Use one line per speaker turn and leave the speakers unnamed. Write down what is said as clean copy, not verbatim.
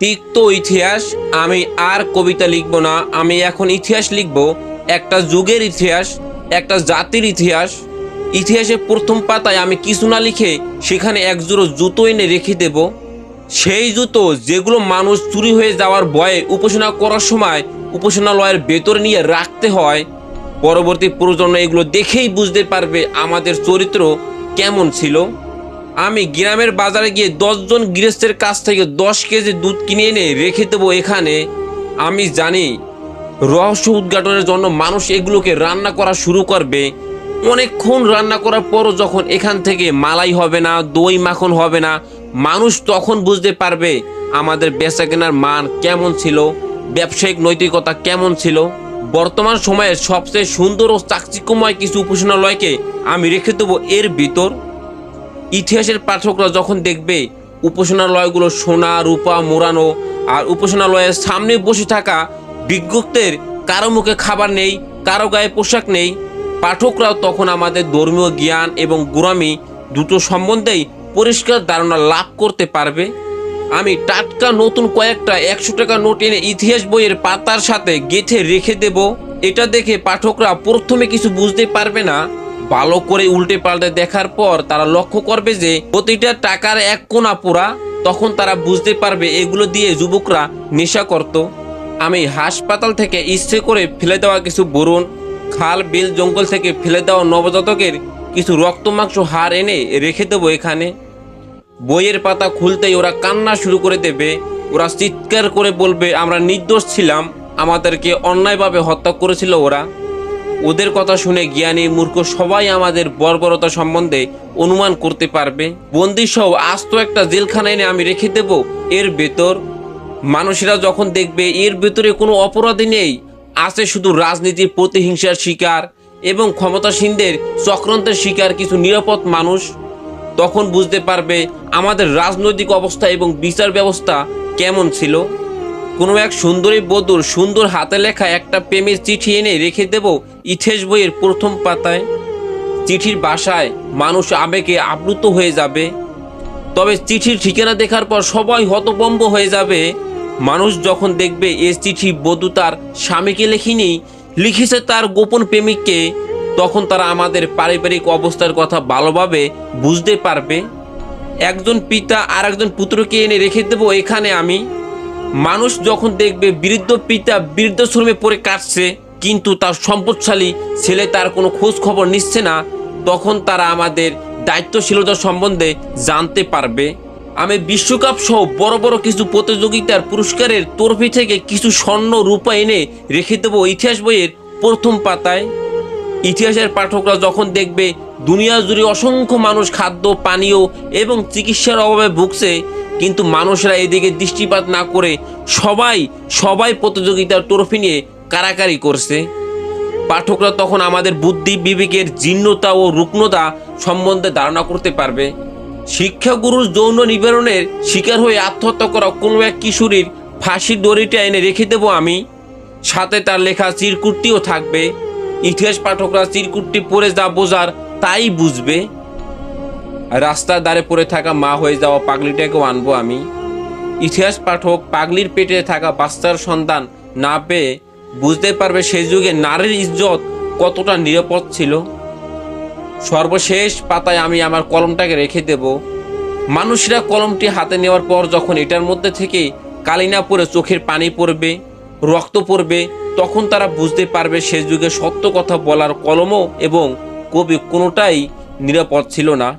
তিক্ত ইতিহাস। আমি আর কবিতা লিখব না, আমি এখন ইতিহাস লিখব। একটা যুগের ইতিহাস, একটা জাতির ইতিহাস। ইতিহাসের প্রথম পাতায় আমি কিছু না লিখে সেখানে এক জোড়ো জুতো এনে রেখে দেব। সেই জুতো যেগুলো মানুষ চুরি হয়ে যাওয়ার ভয়ে উপাসনা করার সময় উপাসনালয়ের ভেতরে নিয়ে রাখতে হয়। পরবর্তী প্রজন্ম এগুলো দেখেই বুঝতে পারবে আমাদের চরিত্র কেমন ছিল। আমি গ্রামের বাজারে গিয়ে 10 জন গৃহস্থের কাছ থেকে 10 কেজি দুধ কিনে এনে রেখে দেবো এখানে। আমি জানি রহস্য উদ্ঘাটনের জন্য মানুষ এগুলোকে রান্না করা শুরু করবে। অনেকক্ষণ রান্না করার পরও যখন এখান থেকে মালাই হবে না, দই মাখন হবে না, মানুষ তখন বুঝতে পারবে আমাদের বেচা কেনার মান কেমন ছিল, ব্যবসায়িক নৈতিকতা কেমন ছিল। বর্তমান সময়ের সবচেয়ে সুন্দর ও চাকচিক্যময় কিছু উপাসনালয়কে আমি রেখে দেবো এর ভিতর। ইতিহাসের পাঠকরা যখন দেখবে উপাসনালয়গুলো সোনা রূপা মোড়ানো, আর উপাসনালয়ের সামনে বসে থাকা বিজ্ঞদের কারো মুখে খাবার নেই, কারো গায়ে পোশাক নেই, পাঠকরাও তখন আমাদের ধর্মীয় জ্ঞান এবং গোড়ামি দুটো সম্বন্ধেই পরিষ্কার ধারণা লাভ করতে পারবে। আমি টাটকা নতুন কয়েকটা 100 টাকা নোট এনে ইতিহাস বইয়ের পাতার সাথে গেঁথে রেখে দেব। এটা দেখে পাঠকরা প্রথমে কিছু বুঝতে পারবে না, ভালো করে উল্টে পাল্টে দেখার পর তারা লক্ষ্য করবে যে প্রতিটা টাকার এক কোণা পোড়া। তখন তারা বুঝতে পারবে এগুলো দিয়ে যুবকরা নেশা করত। আমি হাসপাতাল থেকে ইচ্ছে করে ফেলে দেওয়া কিছু বরুণ, খাল বিল জঙ্গল থেকে ফেলে দেওয়া নবজাতকের কিছু রক্তমাংস হাড় এনে রেখে দেবো এখানে। বইয়ের পাতা খুলতেই ওরা কান্না শুরু করে দেবে। ওরা চিৎকার করে বলবে আমরা নির্দোষ ছিলাম, আমাদেরকে অন্যায়ভাবে হত্যা করেছিল ওরা। ওদের কথা শুনে জ্ঞানী মূর্খ সবাই আমাদের বর্বরতা সম্বন্ধে অনুমান করতে পারবে। বন্দি সহ আস্ত একটা জেলখানা এনে আমি রেখে দেব এর ভেতর। মানুষেরা যখন দেখবে এর ভেতরে কোনো অপরাধী নেই, আছে শুধু রাজনীতির প্রতিহিংসার শিকার এবং ক্ষমতাসীনদের চক্রান্তের শিকার কিছু নিরাপদ মানুষ, তখন বুঝতে পারবে আমাদের রাজনৈতিক অবস্থা এবং বিচার ব্যবস্থা কেমন ছিল। কোনো এক সুন্দরী বধূর সুন্দর হাতে লেখা একটা প্রেমের চিঠি এনে রেখে দেব ইতিহাস বইয়ের প্রথম পাতায়। চিঠির ভাষায় মানুষ আবেগে আপ্লুত হয়ে যাবে। তবে চিঠির ঠিকানা দেখার পর সবাই হতভম্ব হয়ে যাবে। মানুষ যখন দেখবে এই চিঠি বধূ তার স্বামীকে লেখেনি, লিখেছে তার গোপন প্রেমিককে, তখন তারা আমাদের পারিবারিক অবস্থার কথা ভালোভাবে বুঝতে পারবে। একজন পিতা আর একজন পুত্রকে এনে রেখে দেব এখানে আমি। মানুষ যখন দেখবে বৃদ্ধ পিতা বৃদ্ধাশ্রমে পড়ে কাটছে, কিন্তু তার সম্পদশালী ছেলে তার কোনো খোঁজ খবর নিচ্ছে না, তখন তারা আমাদের দায়িত্বশীলতা সম্বন্ধে জানতে পারবে। আমি বিশ্বকাপ সহ বড় বড় কিছু প্রতিযোগিতার পুরস্কারের তরফি থেকে কিছু স্বর্ণ রূপা এনে রেখে দেবো ইতিহাস বইয়ের প্রথম পাতায়। ইতিহাসের পাঠকরা যখন দেখবে দুনিয়া জুড়ে অসংখ্য মানুষ খাদ্য পানীয় এবং চিকিৎসার অভাবে ভুগছে, কিন্তু মানুষরা এদিকে দৃষ্টিপাত না করে সবাই প্রতিযোগিতার ট্রফি নিয়ে কারাকারি করছে, পাঠকরা তখন আমাদের বুদ্ধি বিবেকের জীর্ণতা ও রুগ্নতা সম্বন্ধে ধারণা করতে পারবে। শিক্ষাগুরুর যৌন নিবারণের শিকার হয়ে আত্মহত্যা করা কোনো এক কিশোরীর ফাঁসির দড়িটা এনে রেখে দেব আমি, সাথে তার লেখা চিরকুটটিও থাকবে। ইতিহাস পাঠকরা চিরকুটটি পড়ে যা বোঝার তাই বুঝবে। রাস্তার ধারে পড়ে থাকা মা হয়ে যাওয়া পাগলিটাকেও আনবো আমি। ইতিহাস পাঠক পাগলির পেটে থাকা বাচ্চার সন্ধান না পেয়ে বুঝতে পারবে সেই যুগে নারীর ইজ্জত কতটা নিরাপদ ছিল। সর্বশেষ পাতায় আমি আমার কলমটাকে রেখে দেব। মানুষরা কলমটি হাতে নেওয়ার পর যখন এটার মধ্যে থেকে কালি না পড়ে চোখের পানি পড়বে, রক্ত পড়বে, তখন তারা বুঝতে পারবে সে যুগে সত্য কথা বলার কলমও এবং কবি কোনোটাই নিরাপদ ছিল না।